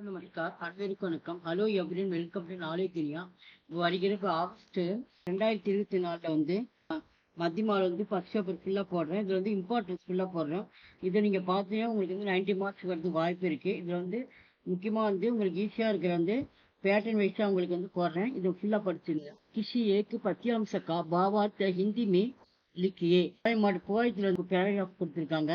नमस्कार அனைவருக்கும் வணக்கம். Hello everyone welcome to knowledge Duniya. வருகிற ஆகஸ்ட் 2024 வந்து மத்தியமாவில் வந்து ஃபர்ஸ்ட் பேப்பர் ஃபுல்லாக போடுறேன். இதில் வந்து இம்பார்ட்டன்ஸ் ஃபுல்லாக போடுறேன். இதை நீங்கள் பார்த்தீங்கன்னா உங்களுக்கு வந்து 90 மார்க்ஸ் வரது வாய்ப்பு இருக்குது. இதில் வந்து முக்கியமாக வந்து உங்களுக்கு ஈஸியாக இருக்கிற வந்து பேட்டர்ன் வைஸாக உங்களுக்கு வந்து போடுறேன். இதை ஃபுல்லாக படிச்சுங்க. கிசி ஏக்கு பத்தியாம்சக்கா பாவார்த்த ஹிந்தி மீ லிக்கியே போயத்தில் வந்து பேராகிராஃப் கொடுத்துருக்காங்க.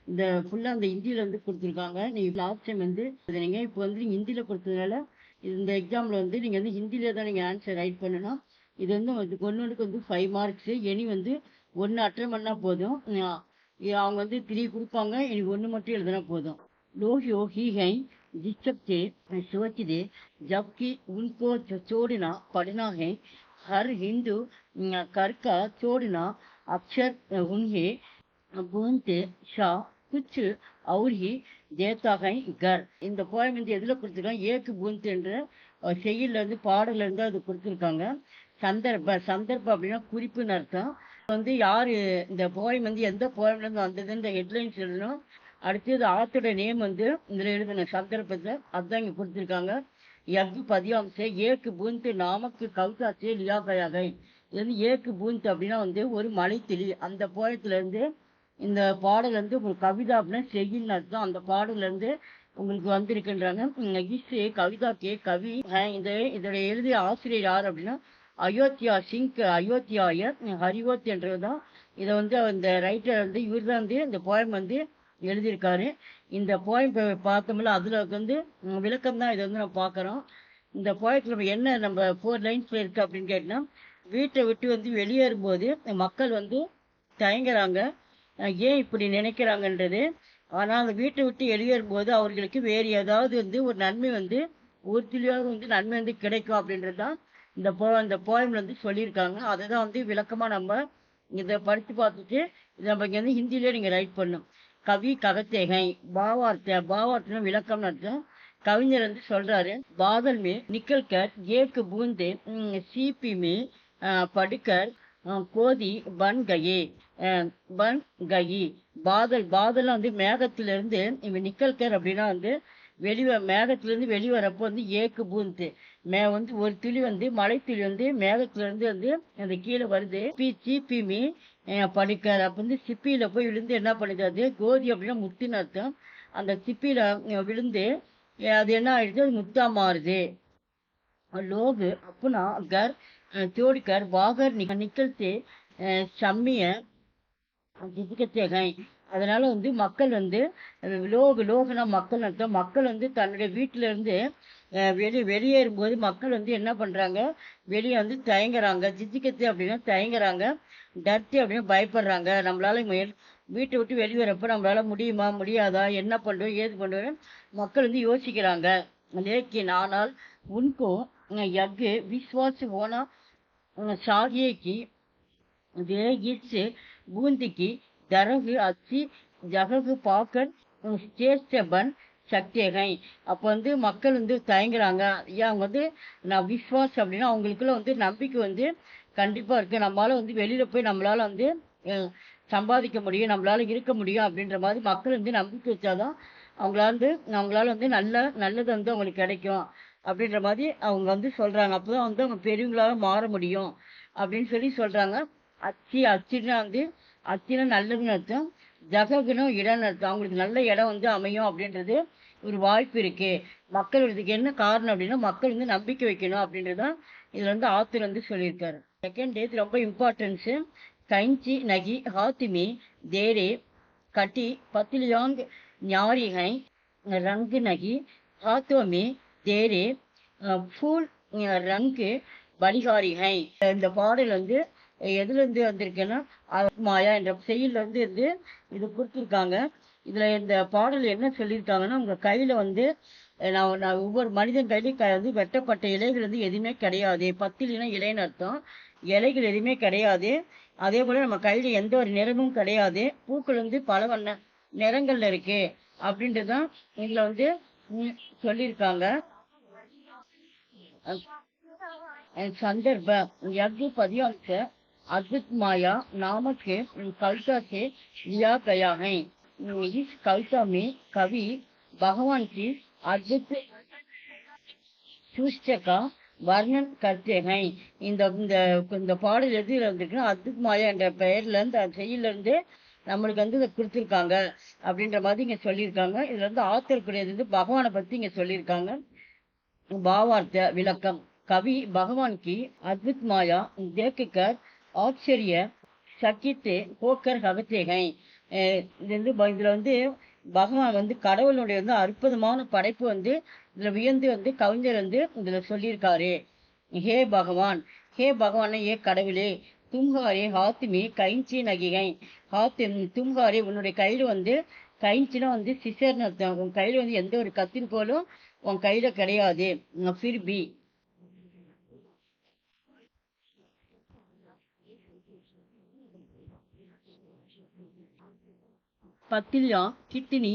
இந்த ஃபுல்லாக அந்த ஹிந்தியில் வந்து கொடுத்துருக்காங்க. நீங்கள் லாஸ்ட் டைம் வந்து நீங்கள் இப்போ வந்து நீங்கள் ஹிந்தியில் கொடுத்ததுனால இந்த எக்ஸாமில் வந்து நீங்கள் வந்து ஹிந்தியில் தான் நீங்கள் ஆன்சர் ரைட் பண்ணணும். இது வந்து ஒன்றுக்கு வந்து 5 மார்க்ஸு. இனி வந்து 1 அட்டன் பண்ணால் போதும். அவங்க வந்து 3 கொடுப்பாங்க. எனக்கு 1 மட்டும் எழுதினா போதும். लोहियो ही हैं जिस सबसे सोच दे जबकि उनको छोड़ना पड़ना है हर हिंदू कर का छोड़ना अक्षर उन्हें बूंद ஷா குச்சு அவுரி தேத்தாகை கர். இந்த போயம் வந்து எதில் கொடுத்துருக்காங்க? ஏக்கு பூந்த் என்ற செய்யுள்ள இருந்து பாடல இருந்து அது கொடுத்துருக்காங்க. சந்தர்ப்பம் அப்படின்னா குறிப்புன்னு அர்த்தம். வந்து யாரு இந்த போயம் வந்து எந்த போயம்ல இருந்து வந்தது இந்த ஹெட்லைன்ஸ் எழுதணும். அடுத்தது ஆத்தோட நேம் வந்து இதில் எழுதணும் சந்தர்ப்பத்தை. அதுதான் இங்கே கொடுத்துருக்காங்க. எஃகு பதியாம்சே ஏக்கு பூந்த் நாமக்கு கவுதாச்சே லியா கயாகை. இது வந்து ஏக்கு பூந்த் அப்படின்னா வந்து ஒரு மலைத்திலி. அந்த போயத்துல இருந்து இந்த பாடல் வந்து உங்களுக்கு கவிதா அப்படின்னா செய்யுன்னு அர்த்தம். அந்த பாடல்ல இருந்து உங்களுக்கு வந்திருக்குன்றாங்க. இஸ்ஸு கவிதா கே கவி. இதோட எழுதிய ஆசிரியர் யார் அப்படின்னா அயோத்தியா சிங் அயோத்தியாயர் ஹரிவோத் என்றவர் தான். இதை வந்து இந்த ரைட்டர் வந்து இவர் தான் வந்து இந்த போயம் வந்து எழுதியிருக்காரு. இந்த போயம் பார்த்தோம்ல அதில் வந்து விளக்கம் தான் இதை வந்து நம்ம பார்க்குறோம். இந்த போயத்தில் நம்ம என்ன நம்ம 4 லைன்ஸில் இருக்குது அப்படின்னு கேட்டால், வீட்டை விட்டு வந்து வெளியேறும்போது மக்கள் வந்து தயங்குறாங்க. ஏன் இப்படி நினைக்கிறாங்கன்றது. ஆனால் அந்த வீட்டை விட்டு வெளியேறும்போது அவர்களுக்கு வேறு ஏதாவது வந்து ஒரு நன்மை வந்து ஒரு துளியாவது வந்து நன்மை வந்து கிடைக்கும் அப்படின்றது தான் இந்த போயம்ல வந்து சொல்லியிருக்காங்க. அதை தான் வந்து விளக்கமாக நம்ம இதை படித்து பார்த்துட்டு இதை நம்ம இங்கே வந்து ஹிந்தியிலே நீங்கள் ரைட் பண்ணும். கவி ககத்தேகை பாவார்த்தனை விளக்கம்னு அர்த்தம். கவிஞர் வந்து சொல்றாரு, பாதல் மே நிக்கல் கர் ஏக்கு பூந்து சீப்பி மே படுக்கர் கோதி பன் கயே பாதல் வந்து மேகத்திலிருந்து இவன் நிக்கல்கர் அப்படின்னா வந்து மேகத்திலிருந்து வெளிவரப்போ வந்து ஏக்கு பூந்து வந்து ஒரு துளி வந்து மழை துளி வந்து மேகத்திலிருந்து வந்து அந்த கீழே வருது. சீப்பிமி படுக்கர் அப்போ வந்து சிப்பியில போய் விழுந்து என்ன பண்ணுது? அது கோதி அப்படின்னா முத்துன்னு அர்த்தம். அந்த சிப்பியில விழுந்து அது என்ன ஆயிடுச்சு? அது முத்தா மாறுது. லோகு அப்புனா கர் தோடிக்கர் வாகர் நிக்கல்தே சம்மிய ஜிதிகத்தேகை. அதனால வந்து மக்கள் வந்து லோகுனா மக்கள் அர்த்தம். மக்கள் வந்து தன்னுடைய வீட்டில இருந்து வெளியேறும்போது மக்கள் வந்து என்ன பண்றாங்க? வெளியே வந்து தயங்குறாங்க. ஜிதிகத்தை அப்படின்னா தயங்குறாங்க. டர்த்தி அப்படின்னா பயப்படுறாங்க. நம்மளால வீட்டை விட்டு வெளியேறப்ப நம்மளால முடியுமா முடியாதா, என்ன பண்ணுவோம் ஏது பண்ணுவோம் மக்கள் வந்து யோசிக்கிறாங்க. லேக்கின் ஆனால் உன்கோ யக்கு விஸ்வாஸ் ஓனா சாகியே கி वे इस बूंद की दरग अच्छी जगह पाकर ஸ்டேஜ் பன் சக்தியகை. அப்போ வந்து மக்கள் வந்து தயங்குறாங்க. ஏன் அவங்க வந்து நான் விஸ்வாஸ் அப்படின்னா அவங்களுக்குள்ள வந்து நம்பிக்கை வந்து கண்டிப்பாக இருக்குது. நம்மளால வந்து வெளியில் போய் நம்மளால வந்து சம்பாதிக்க முடியும், நம்மளால இருக்க முடியும் அப்படின்ற மாதிரி மக்கள் வந்து நம்பிக்கை வச்சாதான் அவங்களால வந்து நல்லது வந்து அவங்களுக்கு கிடைக்கும் அப்படின்ற மாதிரி அவங்க வந்து சொல்கிறாங்க. அப்போ தான் வந்து அவங்க பெரியவங்களால மாற முடியும் அப்படின்னு சொல்லி சொல்கிறாங்க. அச்சின்னா வந்து அச்சினா நல்லதுன்னு அர்த்தம். ஜககுன்னு இடம்னு அர்த்தம். அவங்களுக்கு நல்ல இடம் வந்து அமையும் அப்படின்றது ஒரு வாய்ப்பு இருக்கு. மக்கள் இதுக்கு என்ன காரணம் அப்படின்னா மக்கள் வந்து நம்பிக்கை வைக்கணும் அப்படின்றதான் இதுல வந்து ஆத்தர் வந்து சொல்லியிருக்காரு. செகண்ட் டே ரொம்ப இம்பார்ட்டன்ஸு. கைஞ்சி நகி ஹாத்திமி தேரே கட்டி பத்திலியாங் ஞாரிகை ரங்கு நகி ஹாத்தோமி தேரே ஃபூல் ரங்கு பலிகாரிகை. இந்த பாடல் வந்து எதுல இருந்து வந்திருக்குன்னா மாயா என்ற செய்யுள்ள இருந்து இது கொடுத்துருக்காங்க. இதுல இந்த பாடல் என்ன சொல்லியிருக்காங்கன்னா, உங்க கையில வந்து நான் ஒவ்வொரு மனிதன் கையிலையும் வந்து வெட்டப்பட்ட இலைகள் வந்து எதுவுமே கிடையாது. பத்திலினா இலைன்னு அர்த்தம். இலைகள் எதுவுமே கிடையாது. அதே போல நம்ம கையில எந்த ஒரு நிறமும் கிடையாது. பூக்கள் வந்து பல வண்ண நிறங்கள்ல இருக்கு அப்படின்றதான் இதுல வந்து சொல்லியிருக்காங்க. संदर्भ यज्ञ पदियांश अद्भुत माया नामक कविता से लिया गया है. इस कविता में कवि भगवान की अद्भुत சூஷ்டகா வர்ணன் கர்த்தேகை. இந்த இந்த இந்த பாடல் எதுல இருந்துருக்குன்னா அத்புத் மாயா என்ற பெயர்ல இருந்து அந்த செய்யுள்ள இருந்து நம்மளுக்கு வந்து இதை கொடுத்துருக்காங்க அப்படின்ற மாதிரி இங்க சொல்லியிருக்காங்க. இதுல இருந்து ஆத்தர் கூடியது வந்து பகவானை பத்தி இங்க சொல்லியிருக்காங்க. பாவார்த்த விளக்கம். கவி भगवान की अद्भुत माया देखकर ஆச்சரிய சக்கித்து போக்கர் ககத்தேகை. இது வந்து இதுல வந்து பகவான் வந்து கடவுளுடைய வந்து அற்புதமான படைப்பு வந்து இதுல வியந்து வந்து கவிஞர் வந்து இதுல சொல்லியிருக்காரு. ஹே பகவான், ஹே பகவான், ஏ கடவுளே, தும்ஹாரே ஹாத்திமி கைஞ்சி நகிகை. தும்ஹாரே உன்னுடைய கையில வந்து கைஞ்சினா வந்து சிசர்னு அர்த்தம். உன் கையில வந்து எந்த ஒரு கத்திரிக்கோலும் உன் கையில கிடையாது. ஃபிர்பி பத்தில்யா கிட்டினி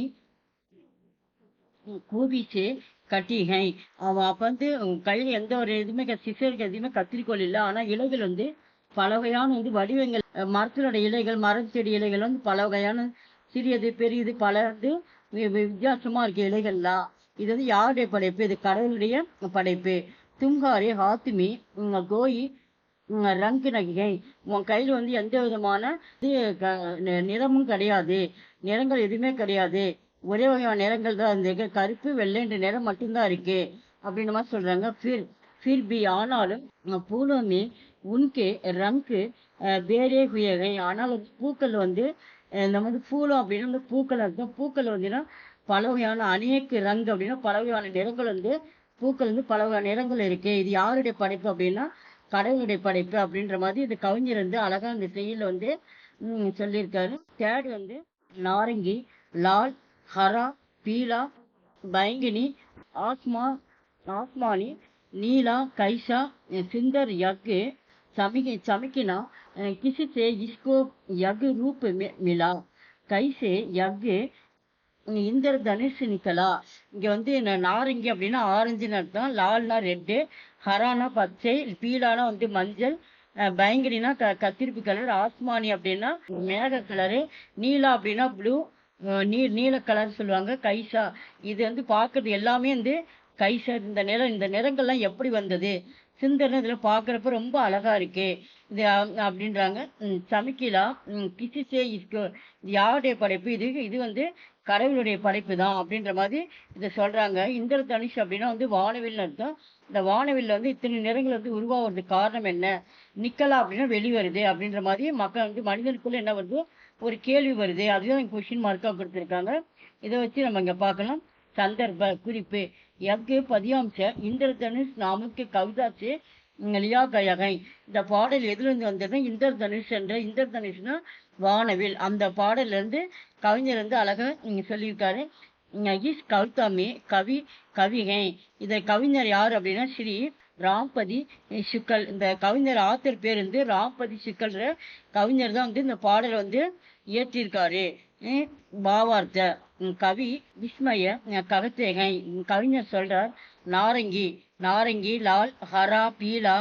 கூபிச்சு கட்டிகை. அவன் அப்ப வந்து கையில எந்த ஒரு இதுவுமே சிசருக்கு எதுவுமே கத்திரிக்கோள் இல்லை. ஆனா இலைகள் வந்து பல வகையான வந்து வடிவங்கள், மரத்தினுடைய இலைகள், மரச்செடி இலைகள் வந்து பல வகையான சிறியது பெரியது பல வந்து வித்தியாசமா இருக்கு இலைகள்லாம். இது வந்து யாருடைய படைப்பு? இது கடவுளுடைய படைப்பு. தும்ஹாரே ஹாத்திமி கோயி ரங்கு நகிகை. உன் கையில வந்து எந்த விதமான நிறமும் கிடையாது, நிறங்கள் எதுவுமே கிடையாது. ஒரே வகையான நிறங்கள் தான் இருக்கு, கருப்பு வெள்ளை என்ற நிறம் மட்டும்தான் இருக்கு அப்படின்ற மாதிரி சொல்றாங்க. ஃபிர் பி ஆனாலும் பூலோமி உன்கே ரங்கு வேறே குயகை. ஆனால் பூக்கள் வந்து இந்த வந்து பூலம் அப்படின்னா வந்து பூக்கள் அர்த்தம். பூக்கள் வந்துன்னா பல வகையான அநேக ரங்கு அப்படின்னா பல வகையான நிறங்கள் வந்து பூக்கள் வந்து பல வகையான நிறங்கள் இருக்கு. இது யாருடைய படைப்பு அப்படின்னா கடவுளுடைய படைப்பு அப்படின்ற மாதிரி இந்த கவிஞர் வந்து அழகா இந்த செய்யுள் வந்து சொல்லியிருக்காரு. தேர்ட் வந்து நாரங்கி, லால், ஹரா, பீலா, பயங்கினி, ஆஸ்மா ஆஸ்மானி, नीला कैसा सुंदर यज्ञ चमकिना किसी से इसको यज्ञ रूप मिला कैसे यज्ञ இந்திர தனுஷ் நிக்கலா. இங்க வந்து நாரங்கி அப்படின்னா ஆரஞ்சுன்னு அர்த்தம், லால்னா ரெட்டு, ஹரானா பச்சை, பீலானா வந்து மஞ்சள், பயங்கரினா கத்திரிப்பு கலர், ஆஸ்மானி அப்படின்னா மேக கலரு, நீலா அப்படின்னா ப்ளூ, நீல கலர் சொல்லுவாங்க. கைசா இது வந்து பார்க்கறது எல்லாமே வந்து கைசா. இந்த நிறங்கள்லாம் எப்படி வந்தது? சுந்தர்னு இதுல பாக்குறப்ப ரொம்ப அழகா இருக்கு இது அப்படின்றாங்க. சமிக்கிலா கிசிசே இஸ்கோ. இது யாருடைய படைப்பு? இது வந்து கடவுளுடைய படைப்பு தான் அப்படின்ற மாதிரி இதை சொல்றாங்க. இந்திர தனுஷ் அப்படின்னா வந்து வானவில்னு அர்த்தம். இந்த வானவில்ல வந்து இத்தனை நிறங்கள் வந்து உருவாகிறதுக்கு காரணம் என்ன? நிக்கலா அப்படின்னா வெளிவருது அப்படின்ற மாதிரி மக்கள் வந்து மனிதனுக்குள்ள என்ன வருது ஒரு கேள்வி வருது. அதுதான் கொஸ்டின் மார்க்கா கொடுத்துருக்காங்க. இதை வச்சு நம்ம இங்க பார்க்கலாம். சந்தர்ப்ப குறிப்பு. यज्ञ पदियांश इंद्रधनुष नामक कविता से लिया गया है. இந்த பாடல் எதுல இருந்து வந்ததுன்னா இந்திரதனுஷ் என்ற இந்திரதனுஷ்னா வானவில். அந்த பாடல்ல இருந்து கவிஞர் வந்து அழகா சொல்லியிருக்காரு. இஸ் கவிதாமே கவிகை. இதை கவிஞர் யார் அப்படின்னா ஸ்ரீ ராம்பதி சுக்கல். இந்த கவிஞர் ஆத்தர் பேர் வந்து ராம்பதி சுக்கல்ற கவிஞர் தான் வந்து இந்த பாடல் வந்து இயற்றியிருக்காரு. பாவார்த்த கவி விஸ்மய ககத்தேகை. கவிஞர் சொல்றார் नारंगी लाल हरा पीला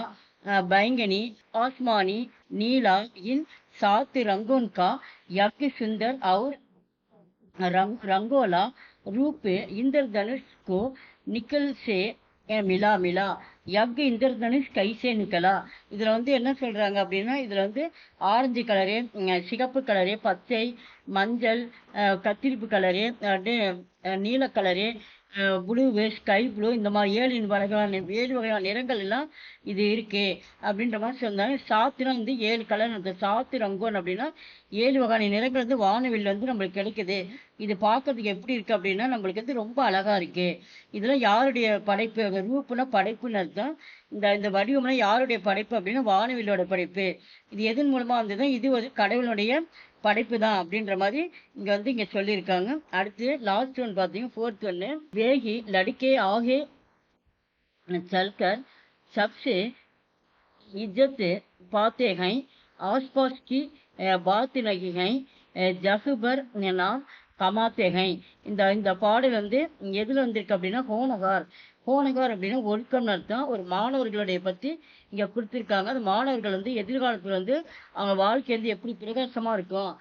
बैंगनी आसमानी नीला इन 7 रंगों का यज्ञ सुंदर और रंगोला रूप इंद्रधनुष को निकल से மிலா யக் இந்திரதனுஷ் கைசே நிக்கலா. இதுல வந்து என்ன சொல்றாங்க அப்படின்னா இதுல வந்து ஆரஞ்சு கலரு, சிகப்பு கலரு, பச்சை, மஞ்சள், கத்திரிப்பு கலரு, நீல கலரு, ப்ளூ, ஸ்கை ப்ளூ, இந்த மாதிரி 7 வகையான நிறங்கள் எல்லாம் இது இருக்கு அப்படின்ற மாதிரி சொன்னாங்க. சாத்துனா வந்து 7 கலர், அந்த சாத்து ரங்கோன் அப்படின்னா 7 வகையான நிறங்கள் வந்து வானவில் வந்து நம்மளுக்கு கிடைக்குது. இது பார்க்கறதுக்கு எப்படி இருக்கு அப்படின்னா நம்மளுக்கு வந்து ரொம்ப அழகா இருக்கு. இதெல்லாம் யாருடைய படைப்பு? ரூப்புனா படைப்புன்னு அர்த்தம். இந்த வடிவம்னா யாருடைய படைப்பு அப்படின்னா வானவில்லோட படைப்பு. இது எதன் மூலமா வந்தது? இது ஒரு கடவுளுடைய படைப்பு தான் அப்படின்ற மாதிரி இங்க சொல்லியிருக்காங்க. அடுத்து லாஸ்ட் ஒன் பார்த்தீங்கன்னா 4th ஒன்னு. வேகி லடிக்கே ஆகே चलकर सबसे इज्जत पाते हैं आसपास की बात नहीं है जहबर नाम கமாத்தே ஹை. இந்த பாடல் வந்து எதுல வந்திருக்கு அப்படின்னா ஹோனகார் அப்படின்னா ஒழுக்கம்னு அர்த்தம். ஒரு மாணவர்களுடைய பத்தி இங்க கொடுத்துருக்காங்க. அந்த மாணவர்கள் வந்து எதிர்காலத்துல வந்து அவங்க வாழ்க்கை வந்து எப்படி பிரகாசமா இருக்கும்.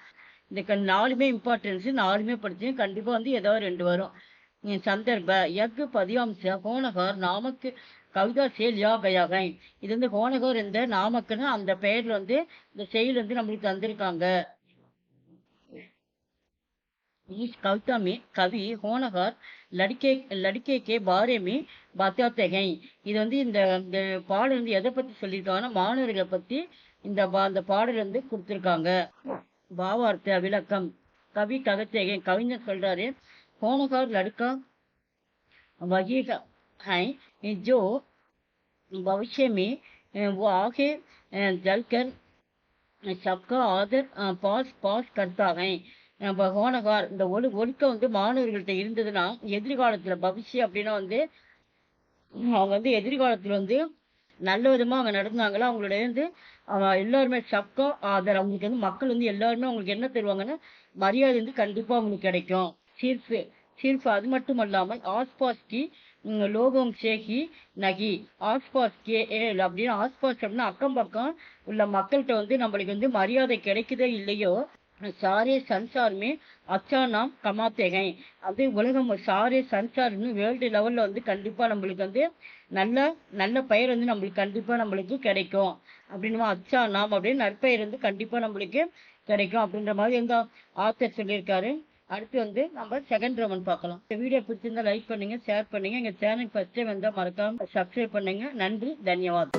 இந்த 4மே இம்பார்ட்டன்ஸ், 4மே படிச்சு கண்டிப்பா வந்து ஏதாவது 2 வரும். संदर्भ यज्ञ पदियांश होनहार नामक கவிதா से लिया गया है. இது வந்து ஹோனகர் என்ற நாமக்குன்னு அந்த பெயர்ல வந்து இந்த செயல் வந்து நம்மளுக்கு தந்திருக்காங்க. इस कविता में कवि होनहार लड़के लड़के के बारे में बताते हैं. இது வந்து இந்த இந்த பாடல் வந்து எதை பத்தி சொல்லியிருக்காங்கன்னா மாணவர்களை பத்தி அந்த பாடல் வந்து கொடுத்திருக்காங்க. பாவார்த்த விளக்கம். கவி கவிதை கவிஞர் சொல்றாரு, होनहार लड़का वही है जो भविष्य में वो आगे चलकर सबका आदर पास पास करता है. நம்ம ஹோனகார் இந்த ஒழுக்கம் வந்து மாணவர்கள்ட்ட இருந்ததுன்னா எதிர்காலத்துல பவிஷ்யம் அப்படின்னா வந்து அவங்க வந்து எதிர்காலத்துல வந்து நல்ல விதமா அவங்க நடந்தாங்களா அவங்களுடைய வந்து எல்லாருமே சப்கா ஆதர் அவங்களுக்கு வந்து மக்கள் வந்து எல்லாருமே அவங்களுக்கு என்ன தருவாங்கன்னா மரியாதை வந்து கண்டிப்பா அவங்களுக்கு கிடைக்கும். சிர்ஃபு சிர்ஃபு அது மட்டும் அல்லாமல் ஆஸ்பாஸ் கி லோகம் சேகி நகி ஆஸ்பாஸ் கே ஏல் அப்படின்னு ஆஸ்பாஸ் அப்படின்னா அக்கம் பக்கம் உள்ள மக்கள்கிட்ட வந்து நம்மளுக்கு வந்து மரியாதை கிடைக்குதோ இல்லையோ सारे संसार में अच्छा नाम कमाते हैं. அது உலகம் சாரே சன்சார்னு வேர்ல்டு லெவல்ல வந்து கண்டிப்பா நம்மளுக்கு வந்து நல்ல நல்ல பெயர் வந்து நம்மளுக்கு கண்டிப்பா நம்மளுக்கு கிடைக்கும் அப்படின்னு அச்சா நாம் அப்படின்னு நற்பெயர் வந்து கண்டிப்பா நம்மளுக்கு கிடைக்கும் அப்படின்ற மாதிரி எங்க ஆத்தர் சொல்லியிருக்காரு. அடுத்து வந்து நம்ம செகண்ட் ரோமன் பார்க்கலாம். இந்த வீடியோ பிடிச்சிருந்தா லைக் பண்ணுங்க, ஷேர் பண்ணுங்க, எங்க சேனல் ஃபர்ஸ்ட் டைம் வந்தா மறக்காம சப்ஸ்கிரைப் பண்ணுங்க. நன்றி, தன்யவாத்.